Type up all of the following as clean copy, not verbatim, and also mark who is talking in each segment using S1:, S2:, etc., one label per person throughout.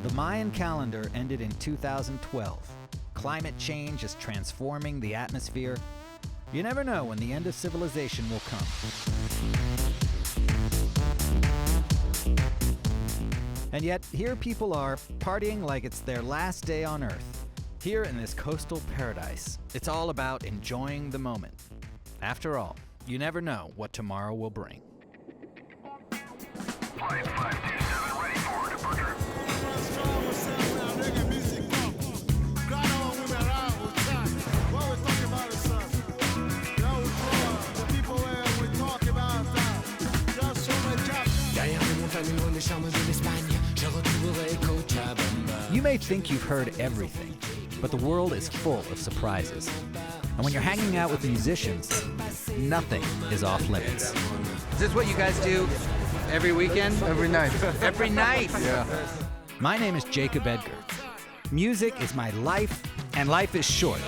S1: The Mayan calendar ended in 2012. Climate change is transforming the atmosphere. You never know when the end of civilization will come. And yet, here people are, partying like it's their last day on Earth. Here in this coastal paradise, it's all about enjoying the moment. After all, you never know what tomorrow will bring.
S2: Flight 527 ready for departure.
S1: You may think you've heard everything, but the world is full of surprises. And when you're hanging out with musicians, nothing is off limits.
S3: Is this what you guys do every weekend?
S4: Every night.
S3: Every night?
S4: Yeah.
S1: My name is Jacob Edgar. Music is my life, and life is short.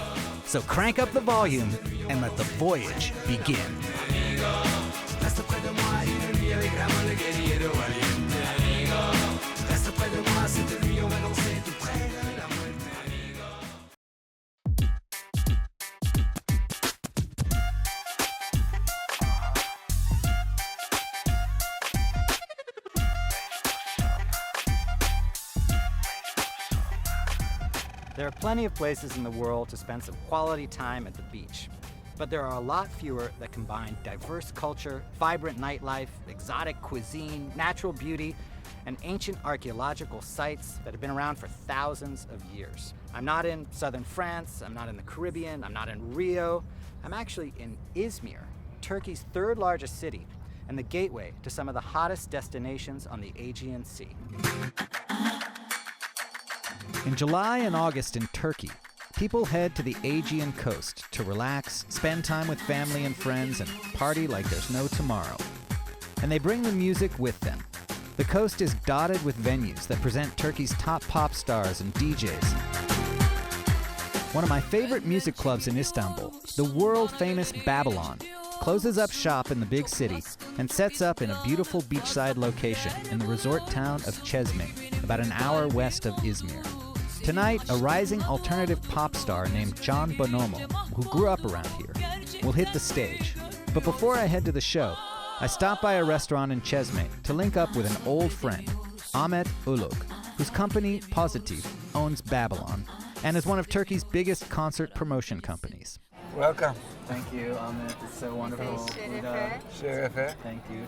S1: So crank up the volume and let the voyage begin. There are plenty of places in the world to spend some quality time at the beach. But there are a lot fewer that combine diverse culture, vibrant nightlife, exotic cuisine, natural beauty, and ancient archaeological sites that have been around for thousands of years. I'm not in southern France, I'm not in the Caribbean, I'm not in Rio. I'm actually in Izmir, Turkey's third largest city, and the gateway to some of the hottest destinations on the Aegean Sea. In July and August in Turkey, people head to the Aegean coast to relax, spend time with family and friends, and party like there's no tomorrow. And they bring the music with them. The coast is dotted with venues that present Turkey's top pop stars and DJs. One of my favorite music clubs in Istanbul, the world-famous Babylon, closes up shop in the big city and sets up in a beautiful beachside location in the resort town of Çeşme, about an hour west of Izmir. Tonight, a rising alternative pop star named Can Bonomo, who grew up around here, will hit the stage. But before I head to the show, I stop by a restaurant in Çeşme to link up with an old friend, Ahmet Uluk, whose company, Positif, owns Babylon and is one of Turkey's biggest concert promotion companies.
S4: Welcome.
S1: Thank you, Ahmet. It's so wonderful.
S4: Şerefe.
S1: Thank you.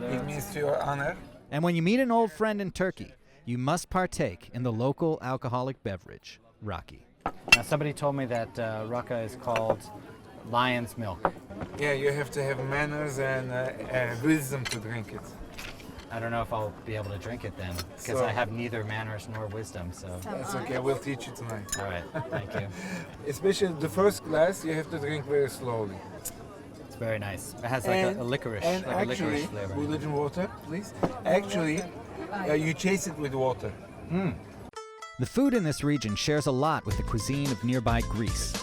S4: It means to your honor.
S1: And when you meet an old friend in Turkey, you must partake in the local alcoholic beverage, raki. Now, somebody told me that raka is called lion's milk.
S4: Yeah, you have to have manners and wisdom to drink it.
S1: I don't know if I'll be able to drink it then, because
S4: So-
S1: I have neither manners nor wisdom, so...
S4: That's okay, we'll teach you tonight.
S1: All right, thank you.
S4: Especially the first glass, you have to drink very slowly.
S1: It's very nice. It has like a licorice,
S4: and
S1: like a
S4: actually,
S1: licorice flavor.
S4: religion water, please. Actually, you chase it with water.
S1: The food in this region shares a lot with the cuisine of nearby Greece.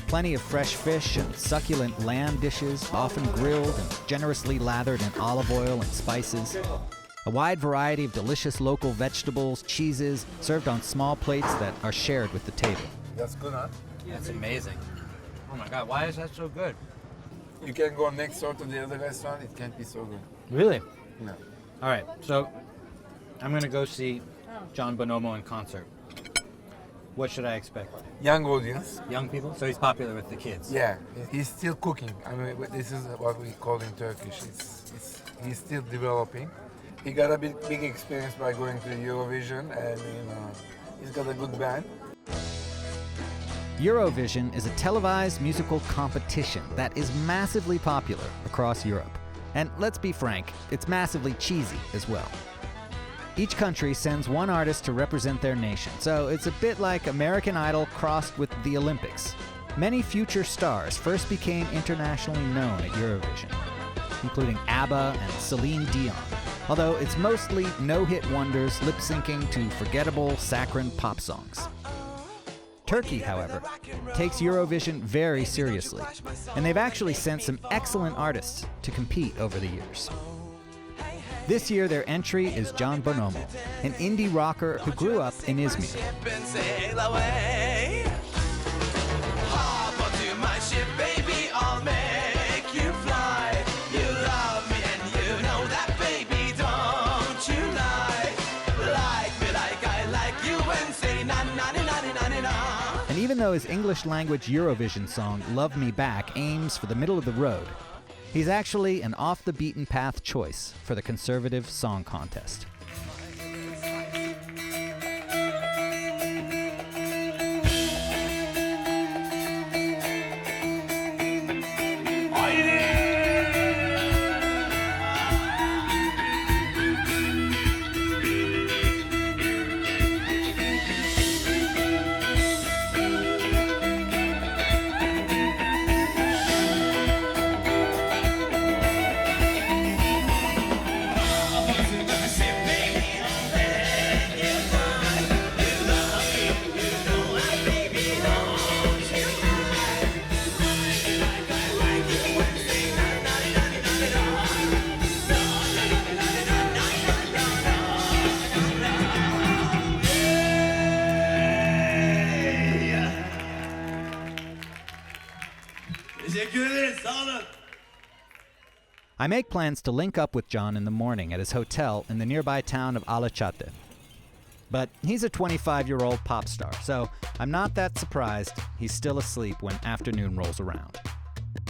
S1: Plenty of fresh fish and succulent lamb dishes, often grilled and generously lathered in olive oil and spices. A wide variety of delicious local vegetables, cheeses, served on small plates that are shared with the table.
S4: That's good, huh?
S1: That's amazing. Oh my God, why is that so good?
S4: You can go next door to the other restaurant, it can't be so good.
S1: Really?
S4: No.
S1: All right, so I'm going to go see Can Bonomo in concert. What should I expect?
S4: Young audience.
S1: Young people? So he's popular with the kids.
S4: Yeah, he's still cooking. I mean, this is what we call in Turkish. He's still developing. He got a big experience by going to Eurovision, and he's got a good band.
S1: Eurovision is a televised musical competition that is massively popular across Europe. And let's be frank, it's massively cheesy as well. Each country sends one artist to represent their nation, so it's a bit like American Idol crossed with the Olympics. Many future stars first became internationally known at Eurovision, including ABBA and Celine Dion, although it's mostly no-hit wonders lip-syncing to forgettable saccharine pop songs. Turkey, however, takes Eurovision very seriously, and they've actually sent some excellent artists to compete over the years. This year, their entry is John Bonomo, an indie rocker who grew up in Izmir. And even though his English-language Eurovision song, Love Me Back, aims for the middle of the road, he's actually an off-the-beaten-path choice for the Conservative Song Contest. I make plans to link up with John in the morning at his hotel in the nearby town of Alaçatı. But he's a 25-year-old pop star, so I'm not that surprised he's still asleep when afternoon rolls around.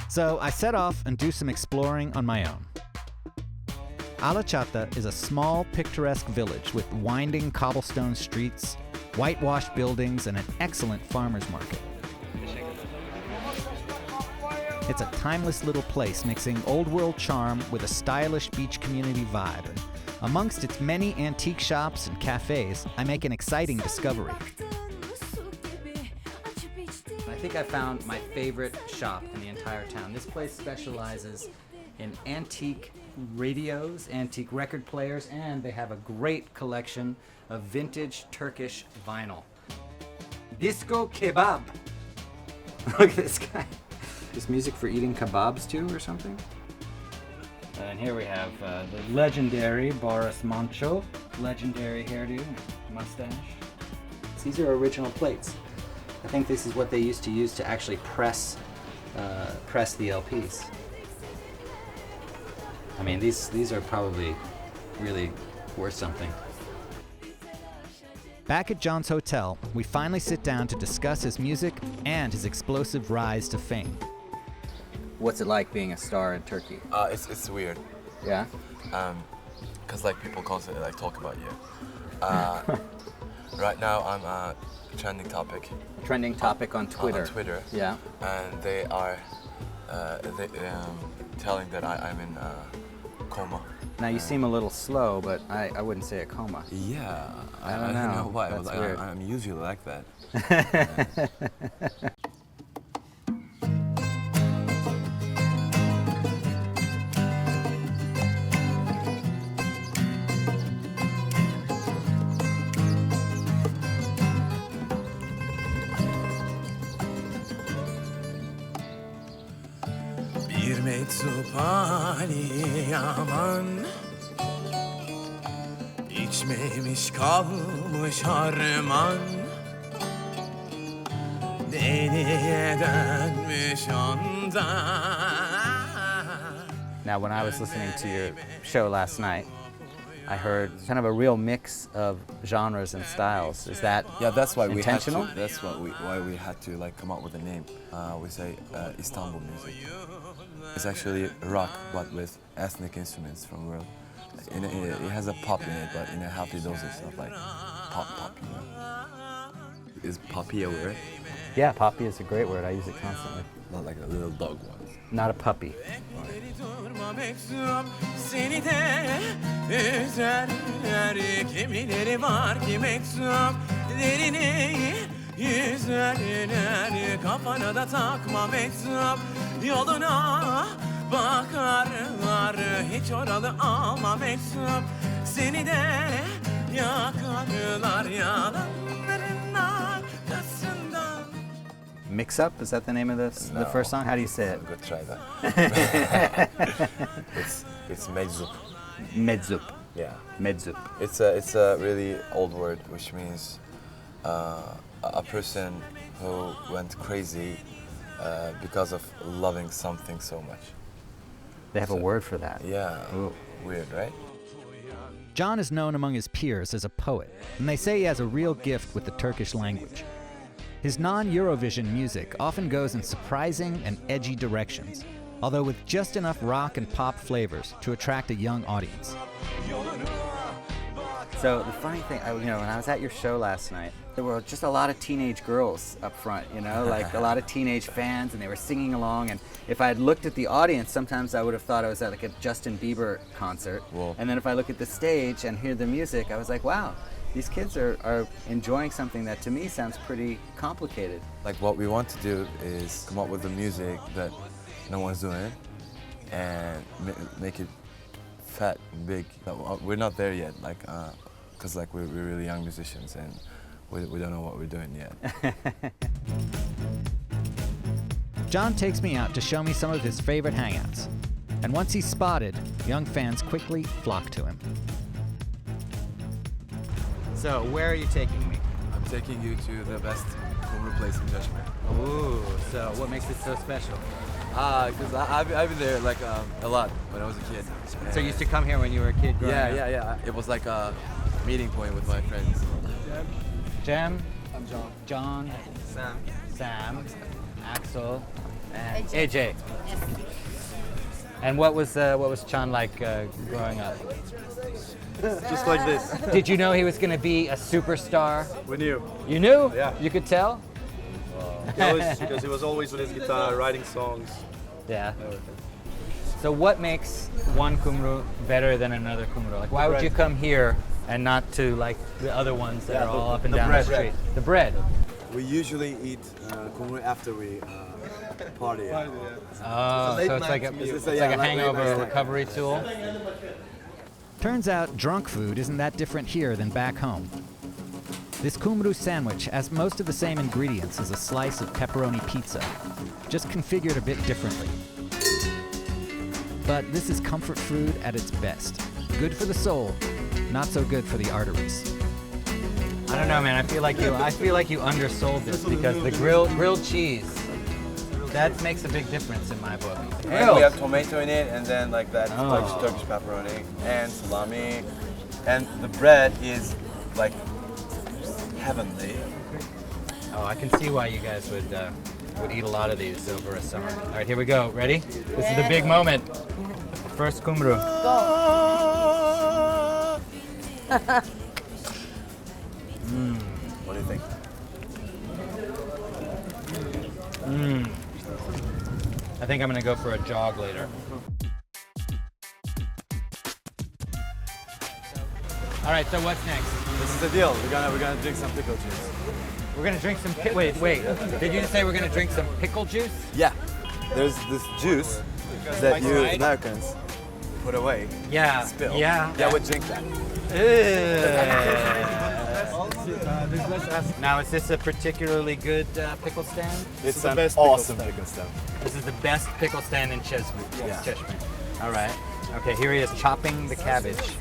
S1: So I set off and do some exploring on my own. Alaçatı is a small, picturesque village with winding cobblestone streets, whitewashed buildings, and an excellent farmer's market. It's a timeless little place mixing old-world charm with a stylish beach community vibe. And amongst its many antique shops and cafes, I make an exciting discovery. I think I found my favorite shop in the entire town. This place specializes in antique radios, antique record players, and they have a great collection of vintage Turkish vinyl. Disco Kebab. Look at this guy. Is music for eating kebabs too, or something? And here we have the legendary Boris Manço, legendary hairdo, mustache. These are original plates. I think this is what they used to use to actually press the LPs. I mean, these are probably really worth something. Back at John's hotel, we finally sit down to discuss his music and his explosive rise to fame. What's it like being a star in Turkey?
S5: It's weird.
S1: Yeah?
S5: Cause like people constantly like talk about you. Right now I'm a trending topic.
S1: Trending topic on Twitter.
S5: On Twitter.
S1: Yeah.
S5: And they are telling that I'm in coma.
S1: Now you seem a little slow, but I wouldn't say a coma.
S5: Yeah.
S1: I don't know
S5: why.
S1: That's weird.
S5: I'm usually like that.
S6: Bir mektup hali aman, içmemiş kalmış harman, deliye dönmüş ondan.
S1: Now, when I was listening to your show last night, I heard kind of a real mix of genres and styles. Is that
S5: That's why
S1: intentional?
S5: why we had to like come up with a name. We say Istanbul music. It's actually rock, but with ethnic instruments from the world. It has a pop in it, but in a healthy dosage of like pop, you know. Is poppy a word?
S1: Yeah, poppy is a great word. I use it constantly.
S5: Not like a little dog one.
S1: Not a puppy.
S6: Durma mektup seni de üzer, kimileri var ki mektup derini yüzerler, kafana da takma mektup, yoluna bakarlar, hiç oralı alma mektup, seni de yakarlar yalanların arkasından.
S1: Mix Up, is that the name of the first song? How do you say it?
S5: Good try that. It's meczup.
S7: Medzup.
S5: Yeah.
S7: Medzup.
S5: It's a really old word which means a person who went crazy because of loving something so much.
S7: They have a word for that.
S5: Yeah.
S7: Ooh.
S5: Weird, right?
S1: John is known among his peers as a poet, and they say he has a real gift with the Turkish language. His non-Eurovision music often goes in surprising and edgy directions, although with just enough rock and pop flavors to attract a young audience.
S7: So the funny thing, when I was at your show last night, there were just a lot of teenage girls up front, like a lot of teenage fans, and they were singing along. And if I had looked at the audience, sometimes I would have thought I was at like a Justin Bieber concert.
S5: Whoa.
S7: And then if I look at the stage and hear the music, I was like, wow, these kids are enjoying something that to me sounds pretty complicated.
S5: Like what we want to do is come up with the music that no one's doing and make it fat and big. We're not there yet, because we're really young musicians and we don't know what we're doing yet.
S1: John takes me out to show me some of his favorite hangouts. And once he's spotted, young fans quickly flock to him.
S3: So, where are you taking me?
S5: I'm taking you to the best Kumru place in Judgment.
S3: Ooh, so what makes it so special?
S5: Because I've been there a lot when I was a kid.
S3: So you used to come here when you were a kid growing up?
S5: Yeah. It was like a meeting point with my friends.
S7: Jem?
S4: I'm John.
S7: John? Sam? Axel? And
S8: AJ.
S7: AJ. And what was Chan like growing up?
S9: Just like this.
S7: Did you know he was going to be a superstar?
S9: We knew.
S7: You knew?
S9: Yeah.
S7: You could tell?
S9: Because he was always with his guitar, writing songs.
S7: Yeah. So what makes one Kumru better than another Kumru? Like, why would you come here and not to like the other ones that are all up and down the street? The bread.
S10: We usually eat kumru after we party.
S7: Oh, so it's like a hangover recovery tool.
S1: Turns out drunk food isn't that different here than back home. This kumru sandwich has most of the same ingredients as a slice of pepperoni pizza, just configured a bit differently. But this is comfort food at its best. Good for the soul, not so good for the arteries.
S7: I don't know, man. I feel like you undersold this because the grilled cheese, that makes a big difference in my book.
S5: And we have tomato in it, and then Turkish pepperoni and salami, and the bread is like heavenly.
S7: Oh, I can see why you guys would eat a lot of these over a summer. All right, here we go. Ready? This is the big moment. First kumru.
S5: What do you think?
S7: I think I'm gonna go for a jog later. All right, so what's next?
S10: This is the deal. We're gonna drink some pickle juice.
S7: We're gonna drink some. Wait. Did you just say we're gonna drink some pickle juice?
S10: Yeah. There's this juice that you Americans put away.
S7: Yeah.
S10: Spill.
S7: Yeah.
S10: Yeah, we drink that.
S7: Now, is this a particularly good pickle stand?
S10: It's an awesome pickle stand.
S7: This is the best pickle stand in Cheshire.
S10: Yeah.
S7: All right. Okay, here he is chopping the cabbage.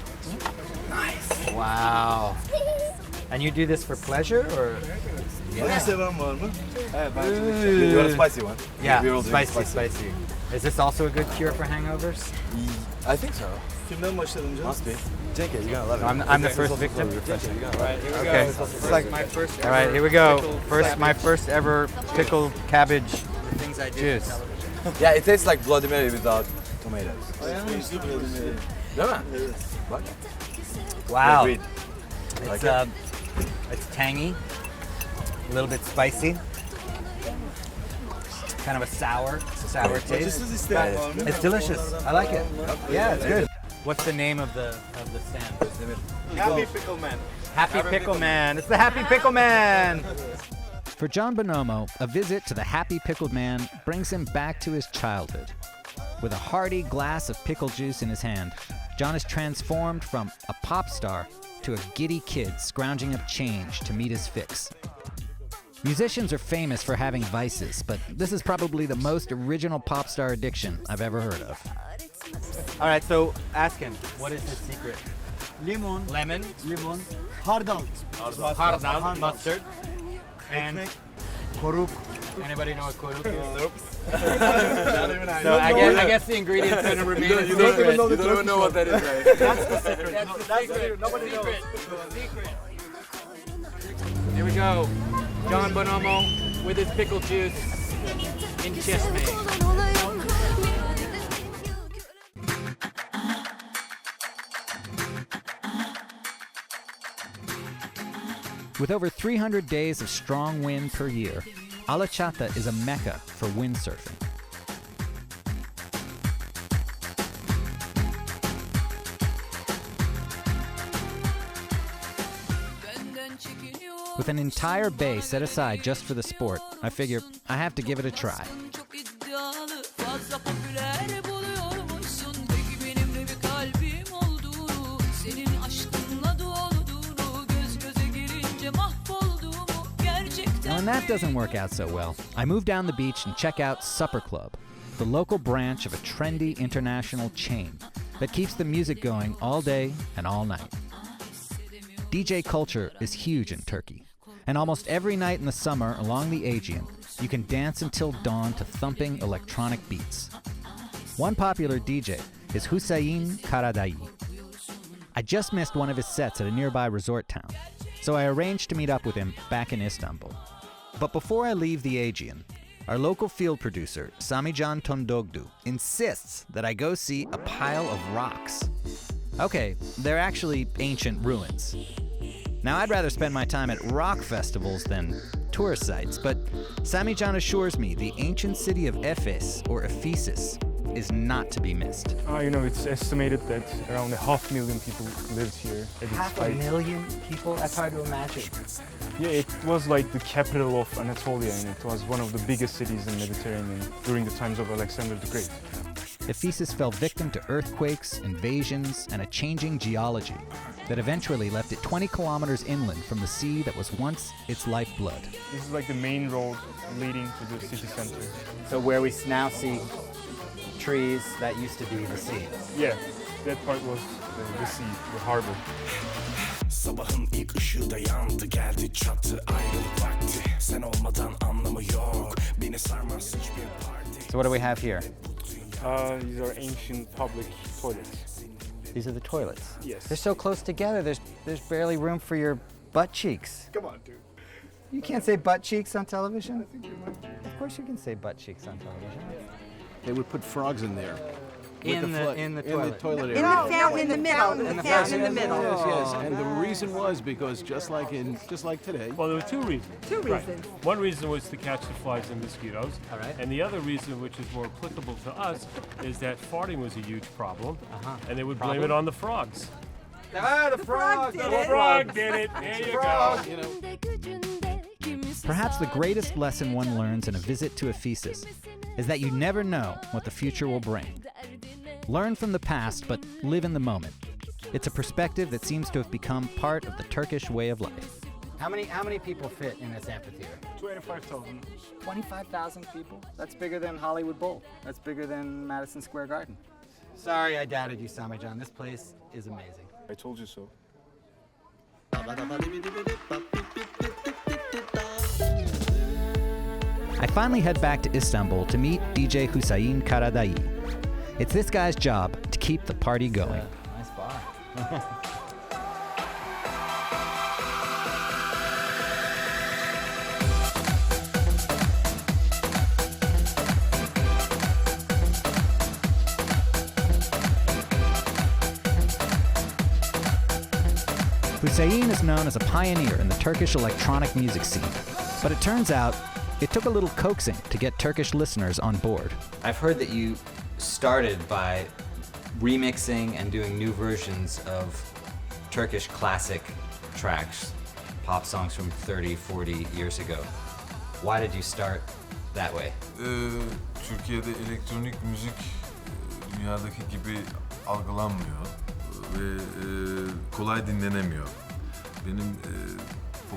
S7: Nice. Wow. And you do this for pleasure, or?
S10: Yeah. You want a spicy one?
S7: Yeah,
S10: We will drink
S7: spicy. Is this also a good cure for hangovers?
S10: I think so. Must be. Drink it. You're gonna love it.
S7: I'm the first victim.
S10: Refreshing. You're gonna love it.
S7: Okay.
S10: It's like
S3: My first ever
S7: All right, here we go.
S3: pickled
S7: My first ever pickled cabbage
S3: things I do.
S7: juice.
S5: Yeah, it tastes like Bloody Mary without tomatoes. What?
S7: Wow.
S10: Agreed.
S7: It's tangy, a little bit spicy, kind of a sour taste. It's delicious. I like it. Yeah, it's good. What's the name of the stand?
S9: Happy Pickle Man.
S7: Happy Pickle Man. It's the Happy Pickle Man.
S1: For John Bonomo, a visit to the Happy Pickled Man brings him back to his childhood. With a hearty glass of pickle juice in his hand, John is transformed from a pop star to a giddy kid scrounging up change to meet his fix. Musicians are famous for having vices, but this is probably the most original pop star addiction I've ever heard of.
S3: All right, so ask him, what is his secret?
S8: Limon,
S3: Lemon,
S8: limon, hardal,
S3: hardal, mustard, and
S8: koruk.
S3: anybody know what koruk is? Nope. So I guess the ingredients are going to remain a
S5: You don't
S3: secret.
S5: even know what that is, right?
S3: That's the secret. That's the secret. Nobody knows. Secret. Here we go. John Bonomo with his pickle juice in Chesme.
S1: With over 300 days of strong wind per year, Alachata is a mecca for windsurfing. With an entire bay set aside just for the sport, I figure I have to give it a try. Now, when that doesn't work out so well, I move down the beach and check out Supper Club, the local branch of a trendy international chain that keeps the music going all day and all night. DJ culture is huge in Turkey, and almost every night in the summer along the Aegean, you can dance until dawn to thumping electronic beats. One popular DJ is Hüseyin Karadayı. I just missed one of his sets at a nearby resort town, so I arranged to meet up with him back in Istanbul. But before I leave the Aegean, our local field producer, Samican Tondogdu, insists that I go see a pile of rocks. Okay, they're actually ancient ruins. Now, I'd rather spend my time at rock festivals than tourist sites, but Samican assures me the ancient city of Efes, or Ephesus, is not to be missed.
S11: It's estimated that around 500,000 people lived here at its height.
S3: 500,000 people? That's hard to imagine.
S11: Yeah, it was like the capital of Anatolia, and it was one of the biggest cities in the Mediterranean during the times of Alexander the Great.
S1: Ephesus fell victim to earthquakes, invasions, and a changing geology that eventually left it 20 kilometers inland from the sea that was once its lifeblood.
S11: This is like the main road leading to the city center.
S7: So where we now see trees, that used to be the sea.
S11: Yeah, that part was the sea, the harbor.
S6: Sabahın ilk ışığı da yandı geldi çattı ayrılık vakti sen olmadan anlamı yok beni sarmaz hiçbir parti.
S7: So what do we have here?
S11: These are ancient public toilets.
S7: These are the toilets.
S11: Yes.
S7: They're so close together. There's barely room for your butt cheeks.
S11: Come on, dude.
S7: You can't say butt cheeks on television. I think you might. Of course you can say butt cheeks on television.
S12: They would put frogs in there.
S3: In the toilet.
S12: In the toilet area.
S8: In the fountain in the middle. In the fountain in the middle.
S12: Yes. And the reason was because just like today.
S11: Well, there were two reasons.
S8: Two reasons.
S11: One reason was to catch the flies and mosquitoes.
S3: All right.
S11: And the other reason, which is more applicable to us, is that farting was a huge problem. And they would blame it on the frogs.
S3: Ah, the frog!
S8: The
S11: frog did it. There you go.
S1: Perhaps the greatest lesson one learns in a visit to Ephesus is that you never know what the future will bring. Learn from the past, but live in the moment. It's a perspective that seems to have become part of the Turkish way of life.
S3: How many people fit in this amphitheater?
S11: 25,000.
S7: 25,000 people? That's bigger than Hollywood Bowl. That's bigger than Madison Square Garden.
S3: Sorry I doubted you, Samican. This place is amazing.
S11: I told you so.
S1: I finally head back to Istanbul to meet DJ Hüseyin Karadayı. It's this guy's job to keep the party going.
S3: Nice bar.
S1: Hüseyin is known as a pioneer in the Turkish electronic music scene, but it turns out it took a little coaxing to get Turkish listeners on board.
S7: I've heard that you started by remixing and doing new versions of Turkish classic tracks, pop songs from 30, 40 years ago. Why did you start that way?
S13: Türkiye'de elektronik müzik dünyadaki gibi algılanmıyor ve kolay dinlenemiyor. Benim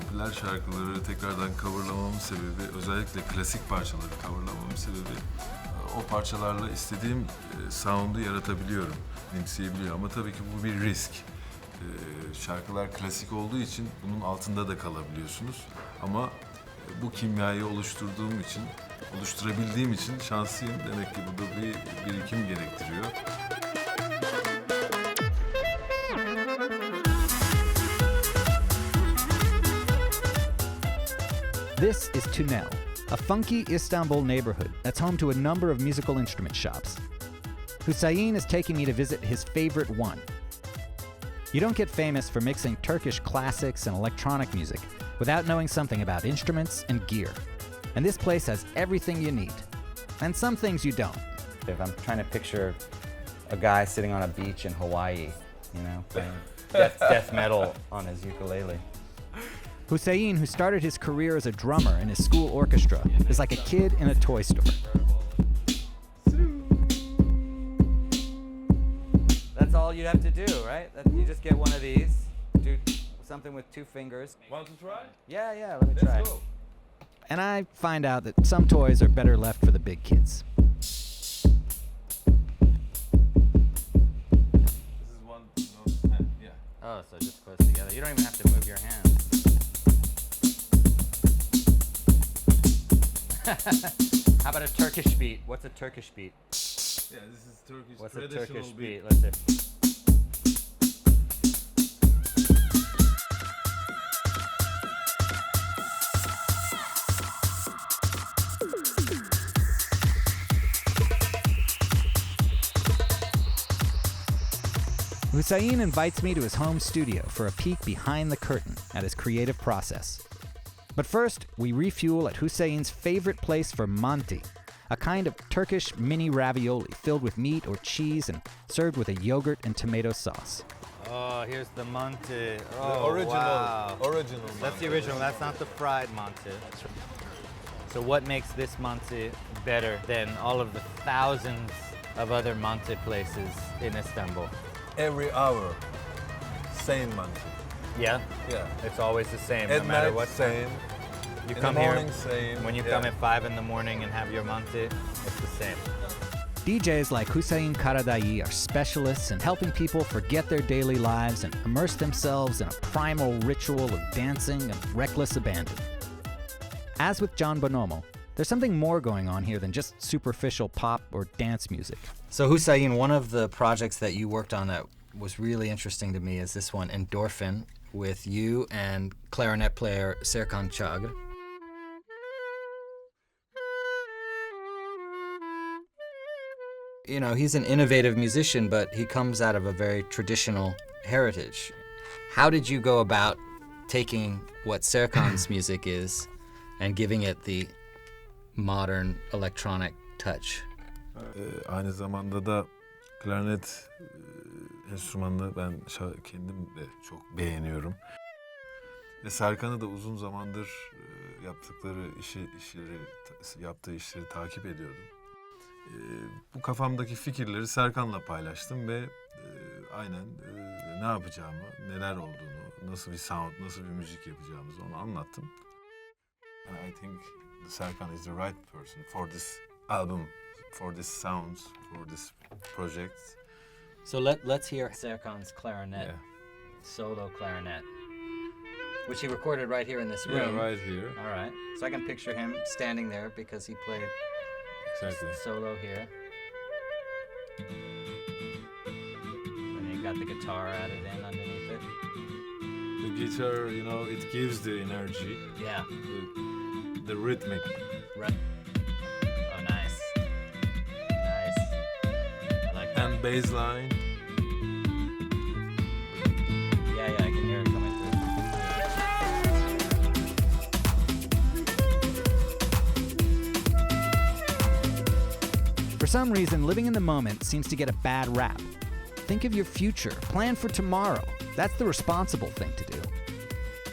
S13: popüler şarkıları tekrardan coverlamamın sebebi, özellikle klasik parçaları coverlamamın sebebi, o parçalarla istediğim sound'u yaratabiliyorum, benimseyebiliyorum. Ama tabii ki bu bir risk. Şarkılar klasik olduğu için bunun altında da kalabiliyorsunuz. Ama bu kimyayı oluşturabildiğim için şanslıyım. Demek ki bu da bir birikim gerektiriyor.
S1: This is Tünel, a funky Istanbul neighborhood that's home to a number of musical instrument shops. Hüseyin is taking me to visit his favorite one. You don't get famous for mixing Turkish classics and electronic music without knowing something about instruments and gear. And this place has everything you need, and some things you don't.
S7: If I'm trying to picture a guy sitting on a beach in Hawaii, you know, playing death metal on his ukulele.
S1: Hüseyin, who started his career as a drummer in his school orchestra, is like a kid in a toy store.
S7: That's all you have to do, right? You just get one of these, do something with 2 fingers.
S13: Want to try?
S7: Yeah, let me try.
S13: Let's go.
S1: And I find out that some toys are better left for the big kids.
S13: This is one, yeah.
S7: Oh, so just close together. You don't even have to move your hands. How about a Turkish beat? What's a Turkish beat?
S13: Yeah, this is Turkish.
S7: What's a
S13: traditional
S7: Turkish beat? Let's see.
S1: Hüseyin invites me to his home studio for a peek behind the curtain at his creative process. But first, we refuel at Hüseyin's favorite place for manti, a kind of Turkish mini ravioli filled with meat or cheese and served with a yogurt and tomato sauce.
S7: Oh, here's the manti.
S13: The original.
S7: That's the original. That's not the fried manti. So what makes this manti better than all of the thousands of other manti places in Istanbul?
S13: Every hour, same manti.
S7: Yeah?
S13: Yeah.
S7: It's always the same,
S13: At
S7: no matter
S13: night,
S7: what.
S13: same.
S7: You
S13: In
S7: come
S13: the morning,
S7: here,
S13: same.
S7: when you come at 5 in the morning and have your manti, it's the same.
S1: DJs like Hüseyin Karadayı are specialists in helping people forget their daily lives and immerse themselves in a primal ritual of dancing and reckless abandon. As with Can Bonomo, there's something more going on here than just superficial pop or dance music.
S7: So Hüseyin, one of the projects that you worked on that was really interesting to me is this one, Endorphin, with you and clarinet player Serkan Çağrı. You know, he's an innovative musician, but he comes out of a very traditional heritage. How did you go about taking what Serkan's music is and giving it the modern electronic touch?
S13: Aynı zamanda da klarnet enstrümanını ben kendim de çok beğeniyorum. Ve Serkan'ı da uzun zamandır yaptığı işleri takip ediyordum. Bu kafamdaki fikirleri Serkan'la paylaştım ve aynen ne yapacağımı, neler olduğunu, nasıl bir sound, nasıl bir müzik yapacağımızı onu anlattım. I think Serkan is the right person for this album, for this sounds, for this project.
S7: So let's hear Serkan's clarinet, solo clarinet, which he recorded right here in this room.
S13: Yeah, right here.
S7: All right. So I can picture him standing there because he played solo here. And you got the guitar added in underneath it.
S13: The guitar, you know, it gives the energy.
S7: Yeah.
S13: The rhythmic.
S7: Right. Oh, nice. Nice. I like that.
S13: And bass line.
S7: Yeah, I can hear it coming
S1: For some reason, living in the moment seems to get a bad rap. Think of your future, plan for tomorrow. That's the responsible thing to do.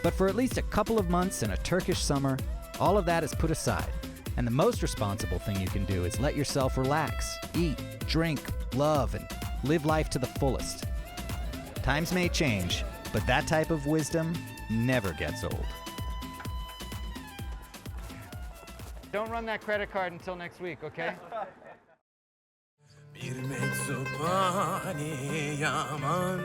S1: But for at least a couple of months in a Turkish summer, all of that is put aside. And the most responsible thing you can do is let yourself relax, eat, drink, love, and live life to the fullest. Times may change, but that type of wisdom never gets old.
S3: Don't run that credit card until next week, okay?
S6: Bir meczup hani yaman,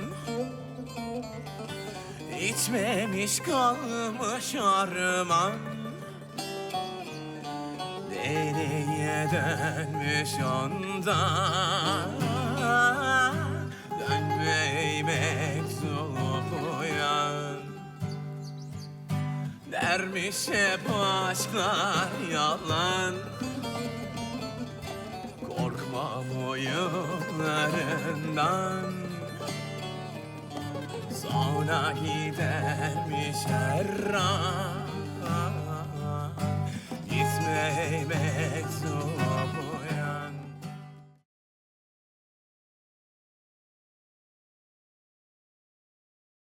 S6: içmemiş kalmış arman, deliye dönmüş ondan. Dönmey meczup uyan, dermiş hep aşklar yalan. Korkmam oyunlarından, sonra gidermiş her an.